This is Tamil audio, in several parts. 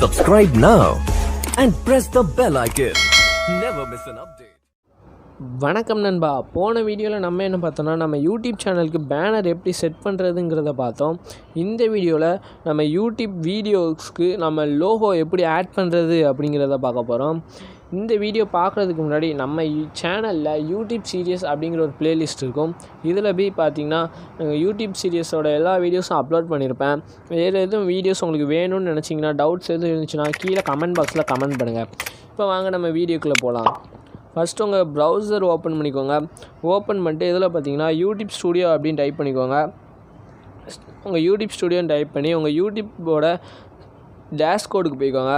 Subscribe now and press the bell icon. Never miss an update. வணக்கம் நண்பா. போன வீடியோவில் நம்ம என்ன பார்த்தோம்னா, நம்ம யூடியூப் சேனலுக்கு பேனர் எப்படி செட் பண்ணுறதுங்கிறத பார்த்தோம். இந்த வீடியோவில் நம்ம யூடியூப் வீடியோஸ்க்கு நம்ம லோகோ எப்படி ஆட் பண்ணுறது அப்படிங்கிறத பார்க்க போகிறோம். இந்த வீடியோ பார்க்குறதுக்கு முன்னாடி நம்ம சேனலில் யூடியூப் சீரியஸ் அப்படிங்கிற ஒரு ப்ளேலிஸ்ட் இருக்கும். இதில் போய் பார்த்திங்கன்னா யூடியூப் சீரியஸோட எல்லா வீடியோஸும் அப்லோட் பண்ணியிருப்பேன். வேறு எதுவும் வீடியோஸ் உங்களுக்கு வேணும்னு நினச்சிங்கன்னா, டவுட்ஸ் எதுவும் இருந்துச்சுன்னா கீழே கமெண்ட் பாக்ஸில் கமெண்ட் பண்ணுங்கள். இப்போ வாங்க நம்ம வீடியோக்குள்ளே போகலாம். ஃபஸ்ட்டு உங்கள் ப்ரௌசர் ஓப்பன் பண்ணிக்கோங்க. ஓப்பன் பண்ணிட்டு இதில் பார்த்தீங்கன்னா யூடியூப் ஸ்டூடியோ அப்படின்னு டைப் பண்ணிக்கோங்க. உங்கள் யூடியூப் ஸ்டூடியோன்னு டைப் பண்ணி உங்கள் யூடியூப்போட டேஷ்கோடுக்கு போய்க்கோங்க.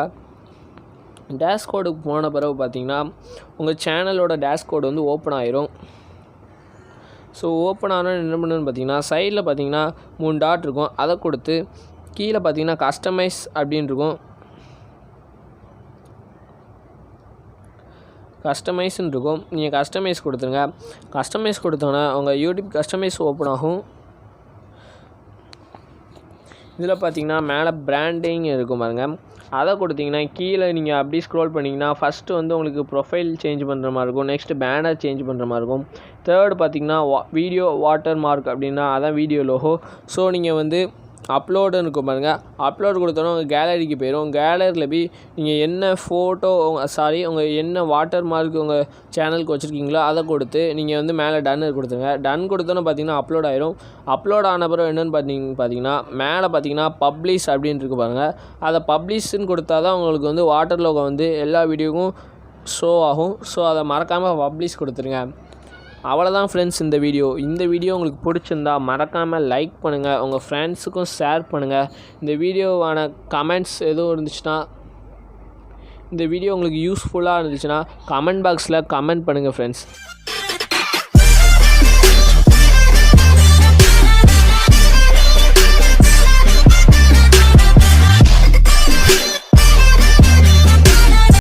டேஷ்கோடுக்கு போன பிறகு பார்த்தீங்கன்னா உங்கள் சேனலோட டேஷ்கோடு வந்து ஓப்பன் ஆயிரும். ஸோ ஓப்பன் ஆனால் என்ன பண்ணுன்னு பார்த்தீங்கன்னா, சைடில் பார்த்தீங்கன்னா 3 டாட் இருக்கும். அதை கொடுத்து கீழே பார்த்தீங்கன்னா கஸ்டமைஸ் அப்படின்னு இருக்கும். கஸ்டமைஸ்ன்னு இருக்கும். நீங்கள் கஸ்டமைஸ் கொடுத்துருங்க. கஸ்டமைஸ் கொடுத்தோன்னா உங்கள் யூடியூப் கஸ்டமைஸ் ஓப்பன் ஆகும். இதில் பார்த்தீங்கன்னா மேலே பிராண்டிங் இருக்கும் பாருங்கள். அதை கொடுத்தீங்கன்னா கீழே நீங்கள் அப்படி ஸ்க்ரோல் பண்ணிங்கன்னா ஃபஸ்ட்டு வந்து உங்களுக்கு ப்ரொஃபைல் சேஞ்ச் பண்ணுற மாதிரி இருக்கும். நெக்ஸ்ட்டு பேனர் சேஞ்ச் பண்ணுற மாதிரி இருக்கும். தேர்டு பார்த்தீங்கன்னா வீடியோ வாட்டர் மார்க் அப்படின்னா அதான் வீடியோ லோகோ. ஸோ நீங்கள் வந்து அப்லோடுன்னு இருக்கும் பாருங்கள். அப்லோடு கொடுத்தோன்னா உங்கள் கேலரிக்கு போயிடும். கேலரியில் போய் நீங்கள் என்ன ஃபோட்டோ உங்கள் என்ன வாட்டர் மார்க் உங்கள் சேனலுக்கு வச்சுருக்கீங்களோ அதை கொடுத்து நீங்கள் வந்து மேலே டன் கொடுத்துருங்க. டன் கொடுத்தோன்னு பார்த்தீங்கன்னா அப்லோட் ஆயிரும். அப்லோட் ஆன பிறகு என்னென்னு பார்த்தீங்கன்னா மேலே பார்த்தீங்கன்னா பப்ளிஷ் அப்படின்னு இருக்கு பாருங்கள். அதை பப்ளிஷ்ன்னு கொடுத்தா தான் உங்களுக்கு வந்து வாட்டர் லோகோ வந்து எல்லா வீடியோக்கும் ஷோ ஆகும். ஸோ அதை மறக்காமல் பப்ளிஷ் கொடுத்துருங்க. அவ்வளோதான் ஃப்ரெண்ட்ஸ் இந்த வீடியோ உங்களுக்கு பிடிச்சிருந்தா மறக்காமல் லைக் பண்ணுங்கள். உங்கள் ஃப்ரெண்ட்ஸுக்கும் ஷேர் பண்ணுங்கள். இந்த வீடியோவான கமெண்ட்ஸ் எதுவும் இருந்துச்சுன்னா, இந்த வீடியோ உங்களுக்கு யூஸ்ஃபுல்லாக இருந்துச்சுன்னா கமெண்ட் பாக்ஸில் கமெண்ட் பண்ணுங்கள் ஃப்ரெண்ட்ஸ்.